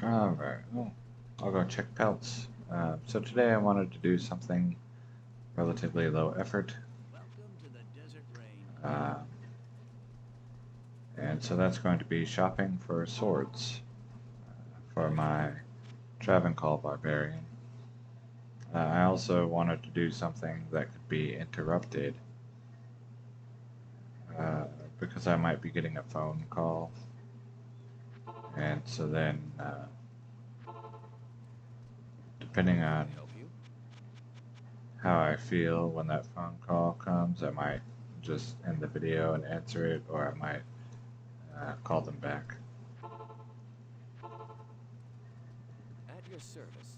Alright, well, I'll go check pelts. So today I wanted to do something relatively low effort. Uh, and so that's going to be shopping for swords for my Travancore Barbarian. I also wanted to do something that could be interrupted uh, because I might be getting a phone call. And so then, depending on how I feel when that phone call comes, I might just end the video and answer it, or I might call them back. At your service.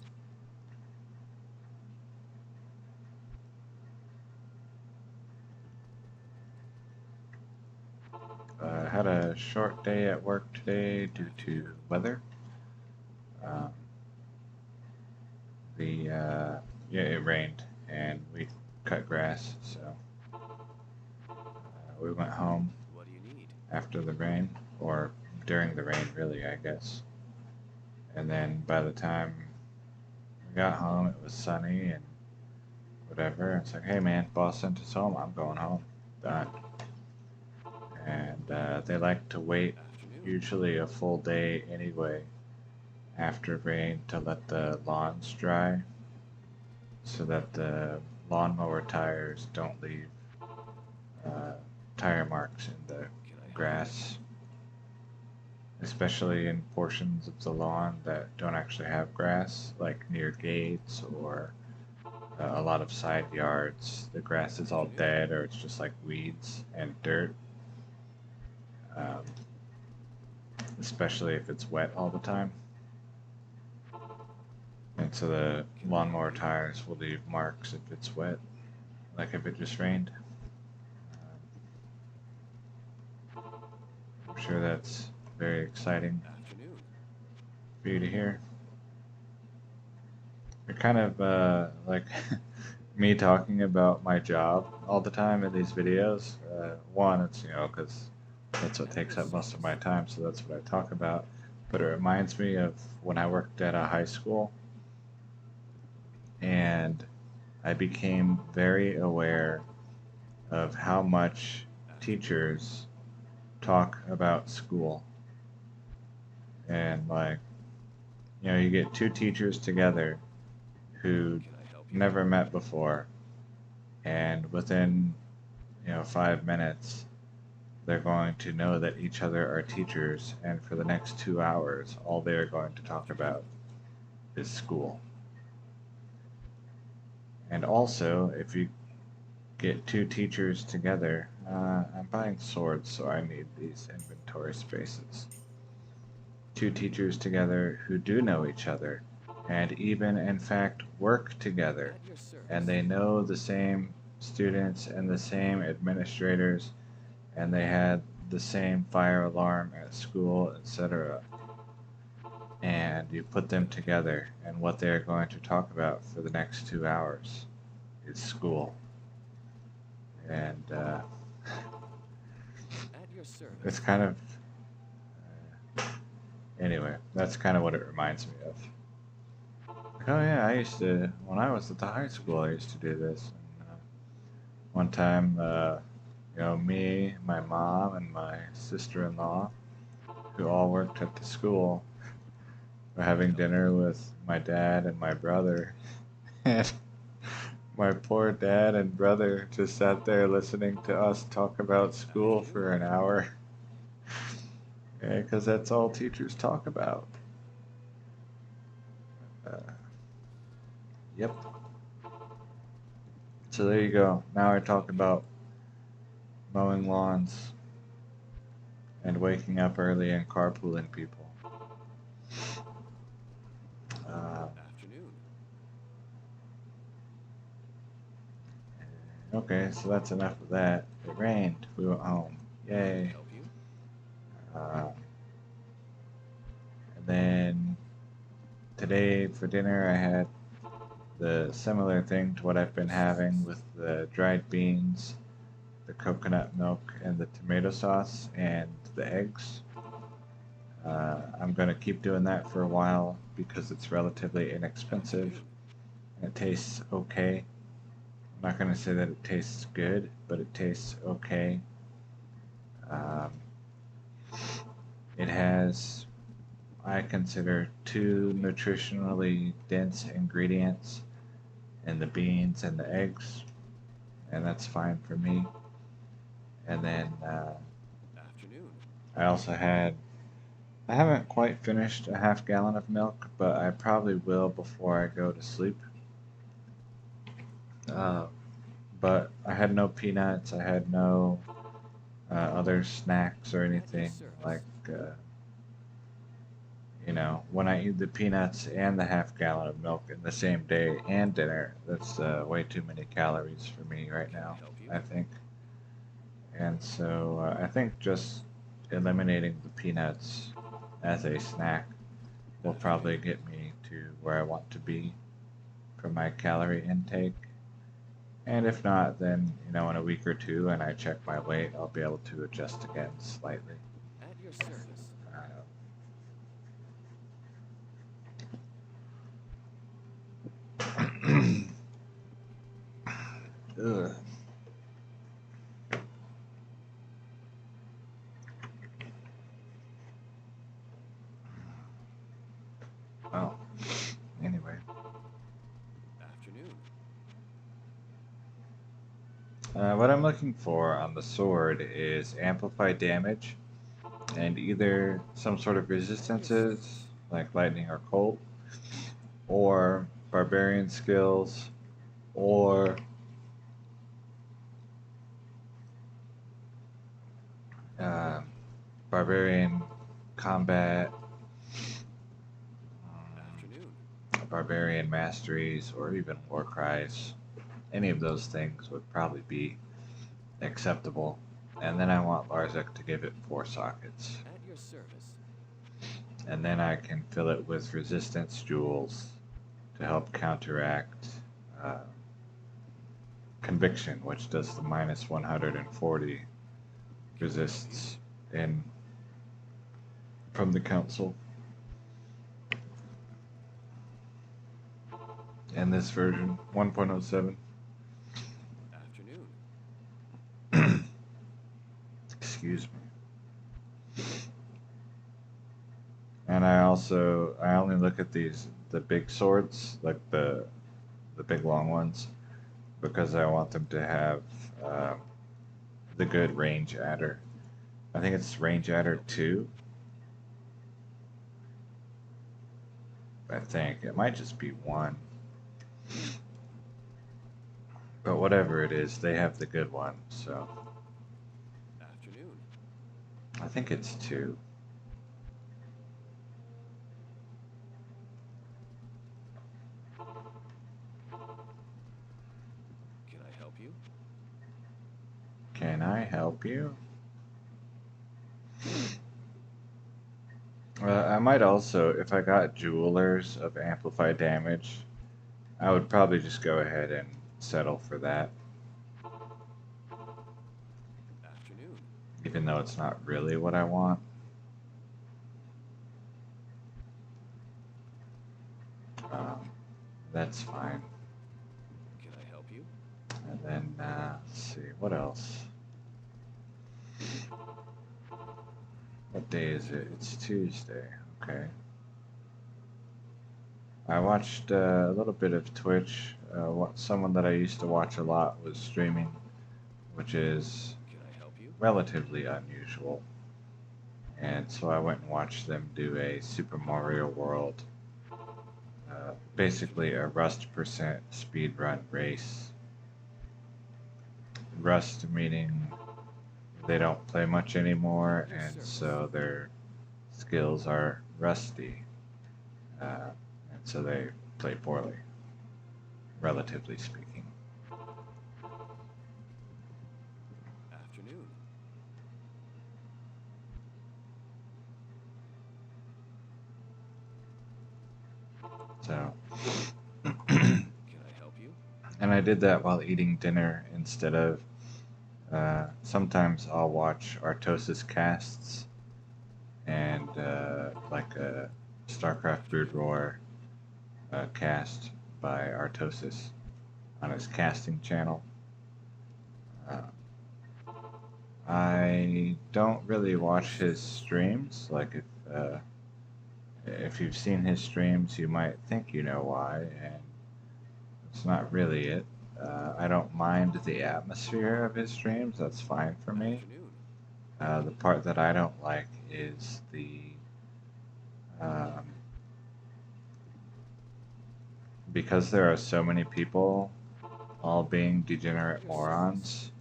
I had a short day at work today due to weather. Um, yeah, it rained and we cut grass, so we went home What do you need? after the rain, or during the rain, really, I guess. And then by the time we got home, it was sunny and whatever. It's like, hey man, boss sent us home. I'm going home. Done. And they like to wait Afternoon. usually a full day anyway after rain to let the lawns dry so that the lawnmower tires don't leave uh, tire marks in the Can I help you? grass, especially in portions of the lawn that don't actually have grass, like near gates or a lot of side yards. The grass is all Afternoon. dead or it's just like weeds and dirt, um, especially if it's wet all the time. And so the Can I help lawnmower you? tires will leave marks if it's wet, like if it just rained. I'm sure that's very exciting Afternoon. for you to hear. You're kind of like me talking about my job all the time in these videos. One, it's, because that's what At your takes up most of my service. time, so that's what I talk about. But it reminds me of when I worked at a high school and I became very aware of how much Afternoon. teachers talk about school. And like, you get two teachers together who Can I help you? never met before, and within, 5 minutes, they're going to know that each other are teachers, and for the next 2 hours, all they're going to talk Afternoon. about is school. And also, if you get two teachers together, I'm buying swords, so I need these inventory spaces. Two teachers together who do know each other, and even in fact work together, At your and service. they know the same students and the same administrators, and they had the same fire alarm at school, etc. And you put them Can I help you? together, and what they're going to talk about for the next 2 hours is school. And At your it's service. kind of, anyway, that's kind of what it reminds me of. Like, oh yeah, I used to, when I was at the high school, I Afternoon. used to do this. And, one time, me, my mom, and my sister-in-law, who all worked at the school, were Can I having help you? dinner with my dad and my brother. And my poor dad and brother just sat there listening to us talk about school for Afternoon. an hour. Because that's all teachers talk about. Uh, yep. So there you go. Now I Can I talk help you? about mowing lawns and waking up early and carpooling people. Uh, Afternoon. okay, so that's enough of that. It rained. We went home. Can I Yay. help you? Uh, and then today for dinner I had the similar thing to what I've At been your having service. with the dried beans, the coconut milk, and the tomato sauce, and the eggs. I'm going to keep doing that for a while because it's relatively inexpensive Afternoon. and it tastes okay. I'm not going to say that it tastes good, but it tastes okay. Um, it has, I consider, two nutritionally dense ingredients in the beans and the eggs, and that's fine for me. And then Afternoon. I also had, I haven't quite finished a half gallon of milk, but I probably will before I go to sleep. Uh, but I had no peanuts, I had no other snacks or At your anything like, service. when I eat the peanuts and the half gallon of milk in the same day and dinner, that's way too many calories for me right Can I now, help you? I think. And so I think just eliminating the peanuts as a snack will probably Afternoon. get me to where I want to be for my calorie intake. And if not, then, in a week or two and I check my weight, I'll be able to adjust again slightly. At your service. Uh, ugh. Well, anyway. Afternoon. What I'm looking for on the sword is amplified damage and either some sort of At your resistances, service. like lightning or cold, or barbarian skills, or um, barbarian combat, Afternoon. barbarian masteries, or even war cries. Any of those things would probably be acceptable. And then I want Larzek to give it 4 sockets. At your service. And then I can fill it with resistance jewels to help counteract uh, conviction, which does the minus 140 Can I help you? resists in from the council. And this version 1.07. Afternoon. Excuse me. And I only look at the big swords, like the big long ones, because I want them to have um, the good range adder. I think it's range Can I adder help you? 2. I think it might just be 1, but whatever it is, they have the good one. So Afternoon. I think it's 2. Can I help you? Can I help you? I might also, if I got jewelers of amplified damage, I would probably just go ahead and settle for that, Afternoon. even though it's not really what I want. Um, that's fine. Can I help you? And then, let's see, what else? What day is it? Afternoon. It's Tuesday. Okay. I watched a little bit of Twitch. Someone that I used to watch a lot was streaming, which is Can I help you? relatively unusual. And so I went and watched them do a Super Mario World, basically Afternoon. a Rust percent speed run race. Rust meaning they don't play much anymore, At your and service. so their skills are rusty, uh, and so they play poorly, relatively speaking. Afternoon. So, Can I help you? and I did that while eating dinner instead of. Sometimes I'll watch Artosis casts, and like a StarCraft Brood Roar cast by Artosis on his casting channel. Uh, I don't really watch his streams. Like if you've seen his streams, you might think you know why, and it's not really it. I don't mind the atmosphere of his streams. That's fine for me. Afternoon. The part that I don't like is um, because there are so many people all being degenerate morons.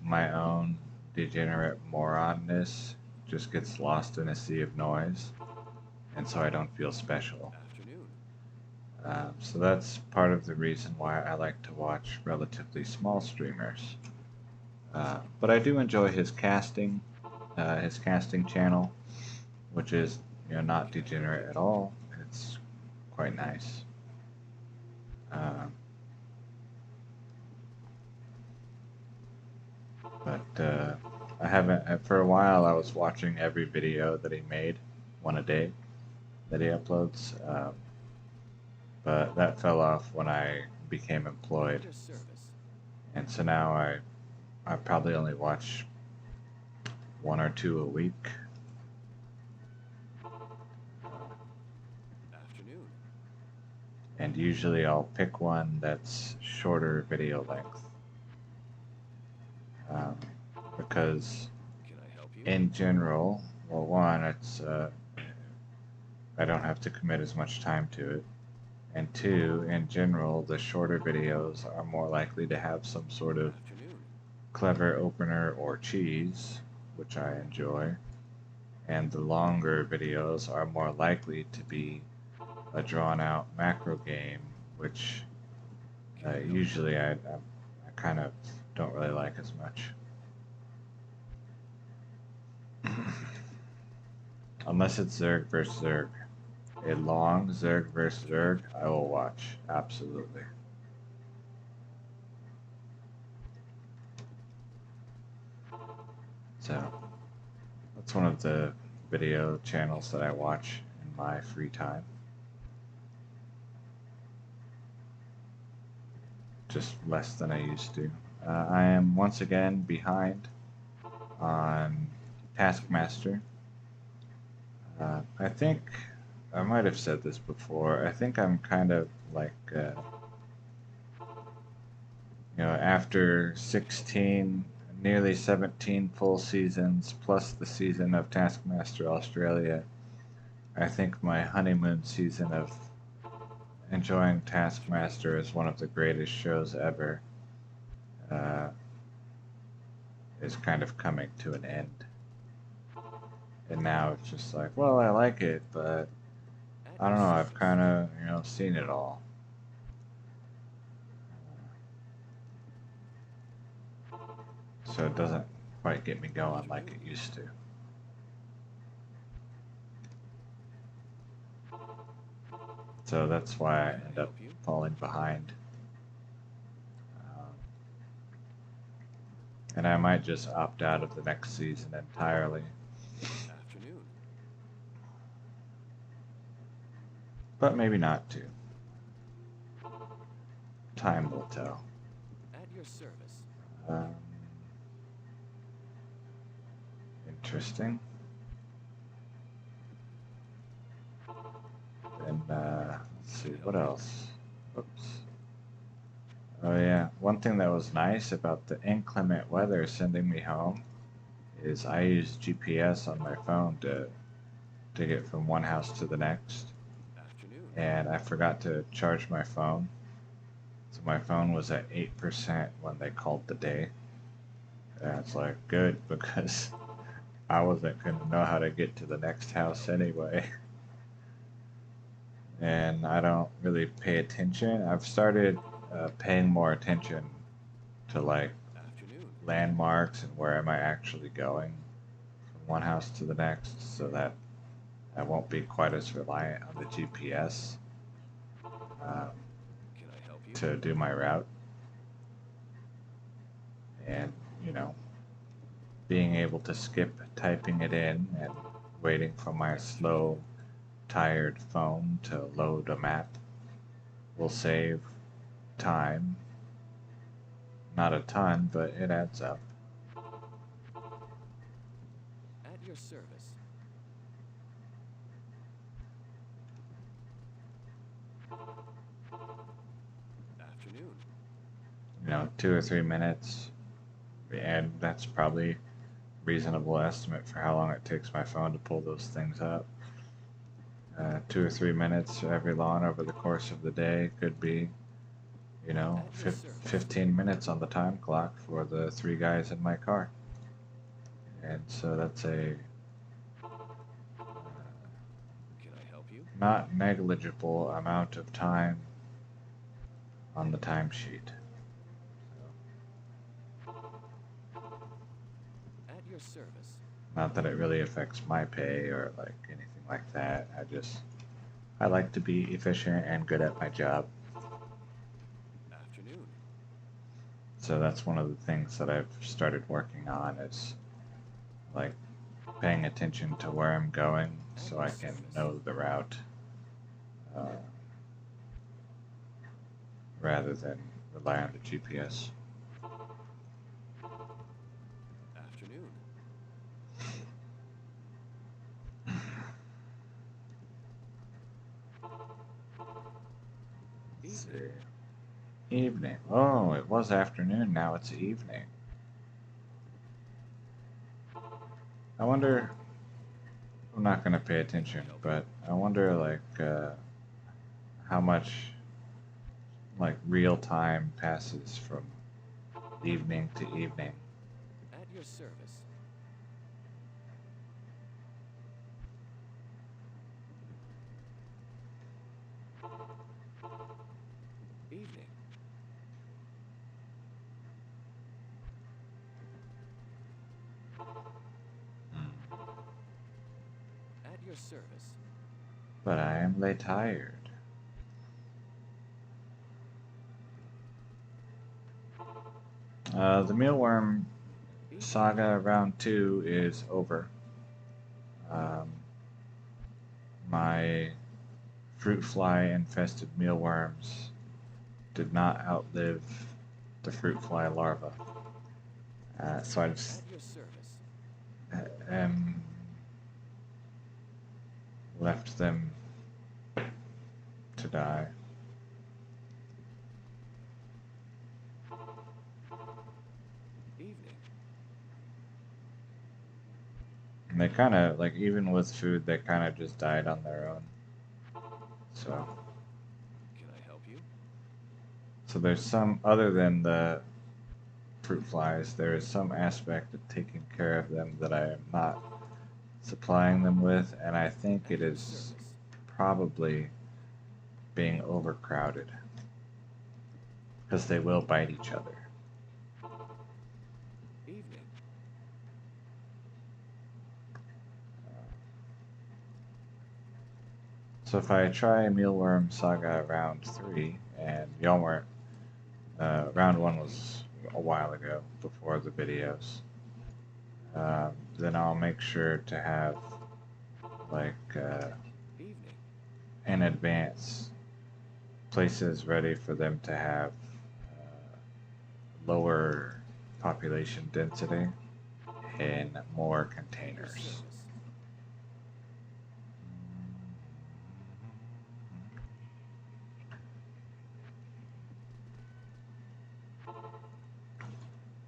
My own degenerate moronness just gets lost in a sea of noise, and so I don't feel special. Afternoon. So that's part of the reason why I like to watch relatively small streamers. But I do enjoy his casting channel, which is not degenerate at all. It's quite nice. Um, but I haven't for a while. I was watching every video that he made, one a day, that he uploads. But that fell off when I became employed, At your service. and so now I probably only watch one or two a week. Afternoon. And usually I'll pick one that's shorter video length. Um, because Can I help you? in general, well, one, it's I don't have to commit as much time to it, and two, in general, the shorter videos are more likely to have some sort of Afternoon. clever opener or cheese, which I enjoy, and the longer videos are more likely to be a drawn out macro game, which Can I help you? usually I kind of don't really like as much. Unless it's Zerg versus Zerg. A long Zerg versus Zerg, I will watch. Absolutely. So, that's one of the video channels that I watch in my free time. Just less than I used to. I am once again behind on Taskmaster. I think I might have said this before. I think I'm kind of like, after 16, nearly 17 full seasons plus the season of Taskmaster Australia, I think my honeymoon season of enjoying Taskmaster as one of the greatest shows ever uh, is kind of coming to an end. And now it's just like, well, I like it, but At I your don't know, I've service. kind of, seen it all. So it doesn't quite get me going like it used to. So that's why I Can I end up help you? falling behind. Um, and I might just opt out of the next season entirely. Afternoon. But maybe not to. Time will tell. At your service. Um, Interesting. And let's see, what else? Oops. Oh yeah, one thing that was nice about the inclement weather sending me home is I use GPS on my phone to get from one house to the next, Afternoon. and I forgot to charge my phone. So my phone was at 8% when they called the day. And it's like good because I wasn't gonna know how to get to the next house anyway. And I don't really pay attention. I've started paying more attention to like Afternoon. landmarks and where am I actually going from one house to the next, so that I won't be quite as reliant on the GPS um, Can I help you? to do my route. And you know, being able to skip typing it in and waiting for my slow, tired phone to load a map will save time. Not a ton, but it adds up. At your service. Afternoon. 2 or 3 minutes, and that's probably reasonable estimate for how long it takes my phone to pull those things up. 2 or 3 minutes every long over the course of the day could be, At your service. 15 minutes on the time clock for the 3 guys in my car. And so that's a Can I help you? not negligible amount of time on the timesheet. At your service. Not that it really affects my pay or like anything like that. I like to be efficient and good at my job. Afternoon. So that's one of the things that I've started working on is like paying attention to where I'm going so I can know the route rather than rely on the GPS. Afternoon. Let's see. Evening. Evening. Oh, it was afternoon. Now it's evening. I wonder. I'm not gonna pay attention, but I wonder how much like real time passes from evening to evening. At your service. Evening. At your service. But I am late tired. The mealworm Evening. saga round 2 is over. My fruit fly infested mealworms did not outlive the fruit fly larva. So I just At your service. left them to die. Evening. And they kind of, like, even with food, they kind of just died on their own. So Can I help you? there's some, other than the fruit flies, there is some aspect of taking care of them that I am not supplying them with, and I think At it your is service. probably being overcrowded because they will bite each other. Evening. So if I try Mealworm Saga round 3, and y'all weren't, round 1 was a while ago before the videos, then I'll make sure to have like Evening. in advance places ready for them to have lower population density in more At your containers. service.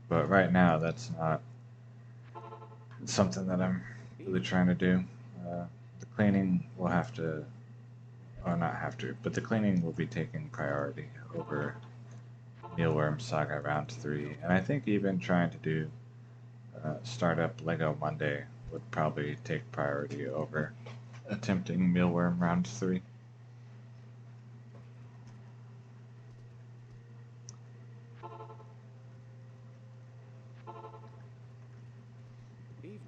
But right now, that's not something that I'm really trying to do. The cleaning will have to, or not have to, but the cleaning will be taking priority over Mealworm Saga round 3. And I think even trying to do Startup Lego Monday would probably take priority over attempting Mealworm round 3. Evening.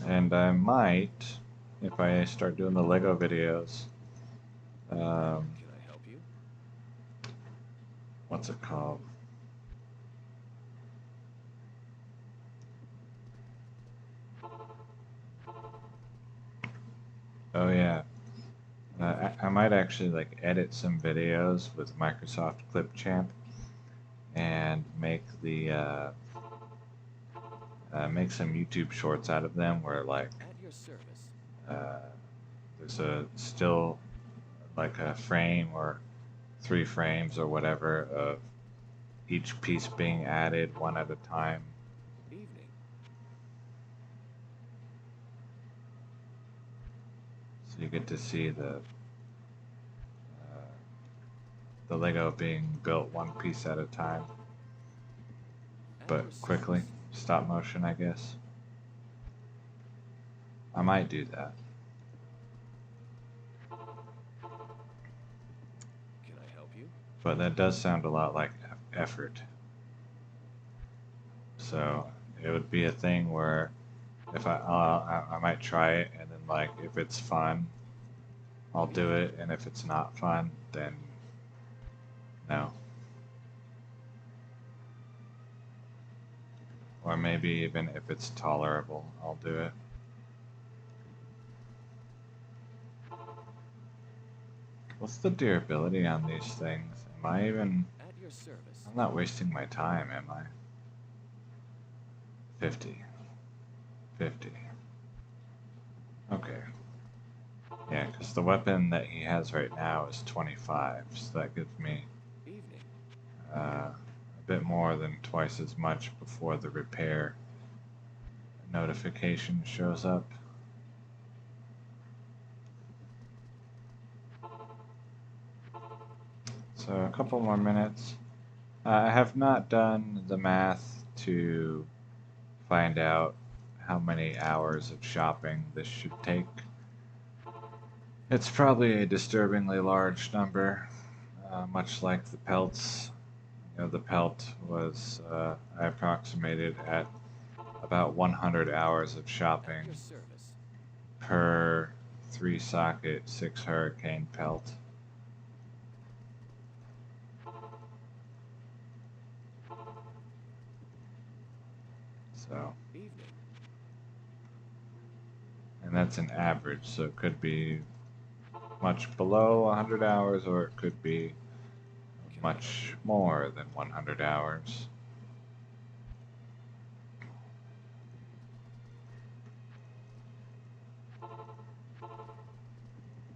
And I might, if I start doing the Lego videos, Can I help you? what's it called? Oh yeah, I might actually like edit some videos with Microsoft Clipchamp and make some YouTube shorts out of them where like At your service. uh, there's a still like a frame or 3 frames or whatever of each piece being added one at a time. Evening. So you get to see the Lego being built one piece at a time, At but your quickly. service. Stop motion, I guess. I might do that. Can I help you? But that does sound a lot like effort. So it would be a thing where if I might try it, and then like if it's fun, I'll do it, and if it's not fun, then no. Or maybe even if it's tolerable, I'll do it. What's the durability on these things? Am I even... At your service. I'm not wasting my time, am I? 50. 50. Okay. Yeah, because the weapon that he has right now is 25, so that gives me Evening. a bit more than twice as much before the repair notification shows up. So a couple more minutes. I have not done the math to find out how many hours of shopping this should take. It's probably a disturbingly large number, much like the pelts. You know, the pelt was, I approximated at about 100 hours of At shopping your service. per 3-socket 6 Hurricane pelt. So, Evening. and that's an average, so it could be much below 100 hours or it could be Can I help much you? more than 100 hours.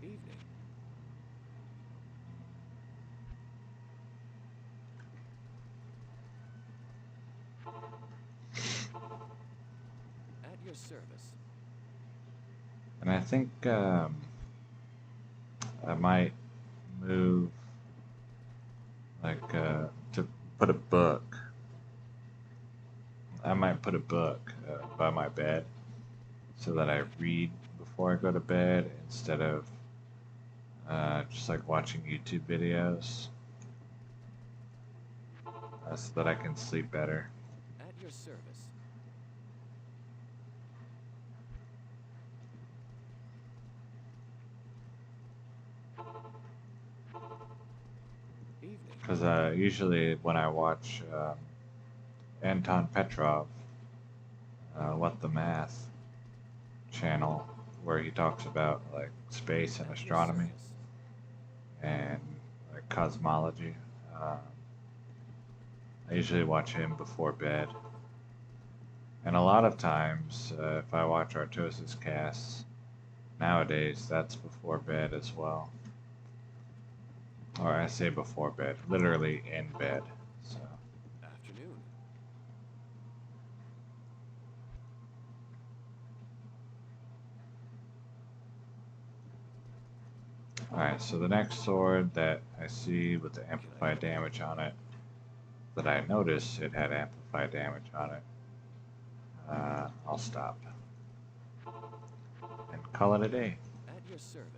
Evening. At your service. And I think I might move like to put a book. I might put a book by my bed so that I read before I go to bed instead of just like watching YouTube videos, so that I can sleep better. At your service. Evening. Because usually when I watch Anton Petrov, What the Math channel, where he talks about like space and At your astronomy service. and like cosmology, I usually watch him before bed. And a lot of times, if I watch Artosis casts nowadays, that's before bed as well. Or I say before bed, literally in bed. So, Afternoon. alright, so the next sword that I see with the amplified damage on it, that I noticed it had amplified damage on it, I'll stop and call it a day. At your service.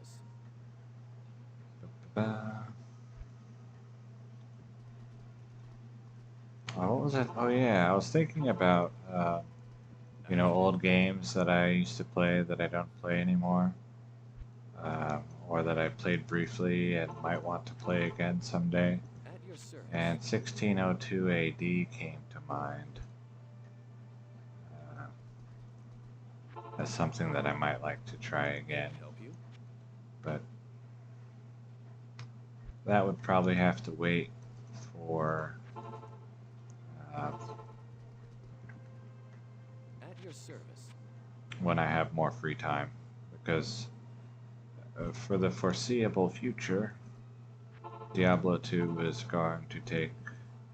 What was it? Oh yeah, I was thinking about old games that I used to play that I don't play anymore, or that I played briefly and might want to play again someday. At your your service. And 1602 AD came to mind as something that I might like to try again, Can I help you? but that would probably have to wait for uh, At your service. when I have more free time, because for the foreseeable future, Diablo 2 is going to take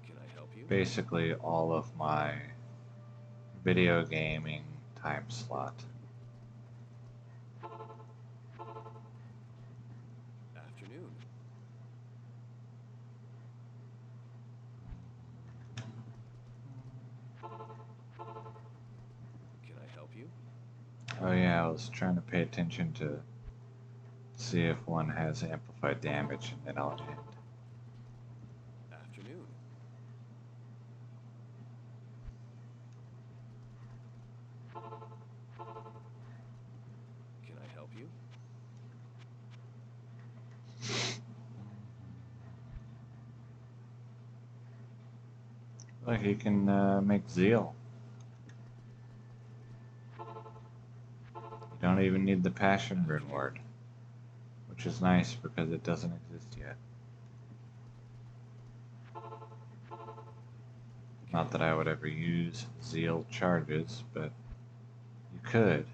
Can I help you? basically all of my video gaming time slot. Afternoon. Can I help you? Oh yeah, I was trying to pay attention to see if one has amplified damage, and then I'll end. Afternoon. Can I help you? Look, you can make Zeal. You don't even need the Passion Rune word, which is nice because it doesn't exist yet. Not that I would ever use Zeal charges, but you could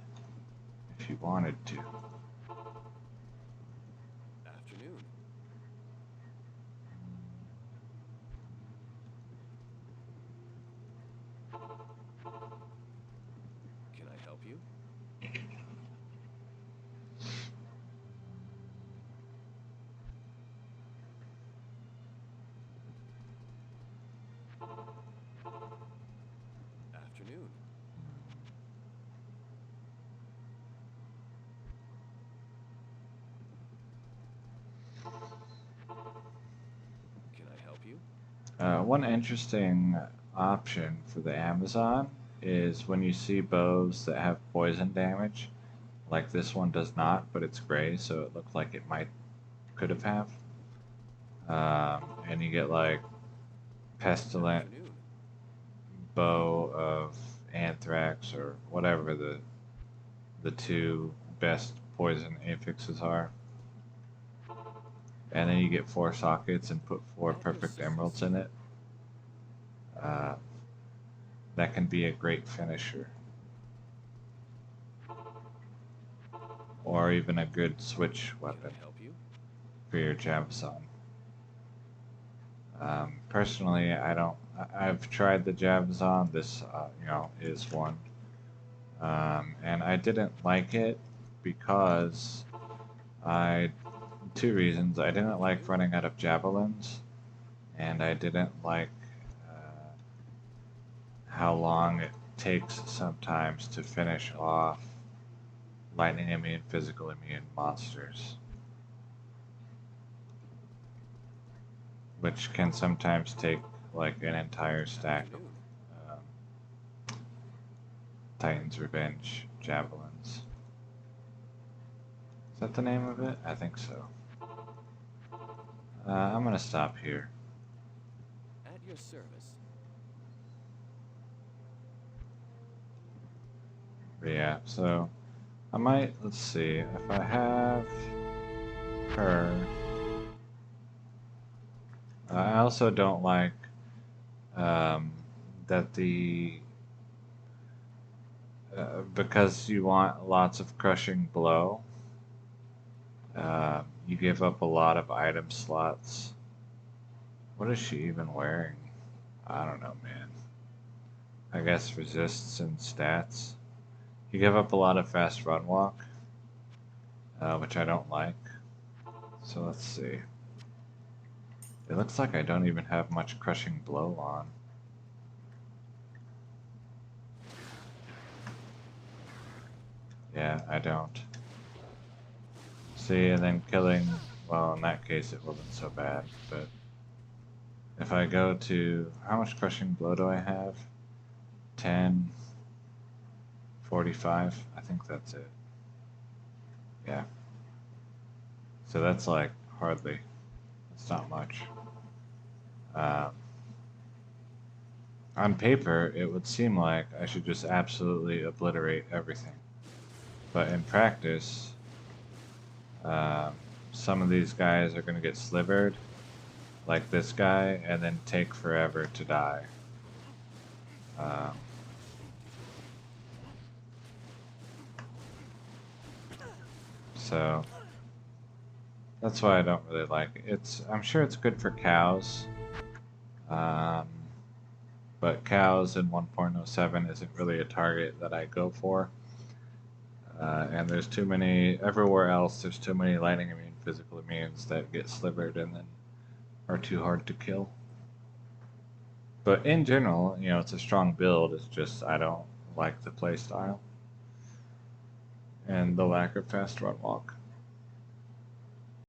if you wanted to. Afternoon. Can I help you? Afternoon. Can I help you? One interesting option for the Amazon is when you see bows that have poison damage, like this one does not, but it's gray, so it looked like it could have. And you get like pestilent Afternoon. bow of anthrax or whatever the two best poison affixes are. And then you get 4 sockets and put 4 At your perfect service. emeralds in it. That can be a great finisher. Or even a good switch Can weapon I help you? for your Javison. Personally, I don't. I've tried the Javison. This, is one, and I didn't like it because I 2 reasons. I didn't like running out of javelins, and I didn't like how long it takes sometimes to finish off lightning immune, physical immune monsters, which can sometimes take like an entire stack of Afternoon. Titan's Revenge javelins. Is that the name of it? I think so. I'm gonna stop here. At your service. But yeah, so I might, let's see, if I have her. I also don't like that because you want lots of crushing blow, you give up a lot of item slots. What is she even wearing? I don't know, man. I guess resists and stats. You give up a lot of fast run walk, which I don't like. So let's see. It looks like I don't even have much crushing blow on. Yeah, I don't. See, and then killing, well, in that case it wasn't so bad, but if I go to, how much crushing blow do I have? 10, 45, I think that's it. Yeah. So that's like hardly, it's not much. Um, on paper, it would seem like I should just absolutely obliterate everything. But in practice, um, some of these guys are going to get slivered, like this guy, and then take forever to die. Um, so that's why I don't really like it. I'm sure it's good for cows, um, but cows in 1.07 isn't really a target that I go for. And there's too many, everywhere else, there's too many lightning immune physical immunes that get slivered and then are too hard to kill. But in general, it's a strong build. It's just I don't like the playstyle and the lack of fast run walk.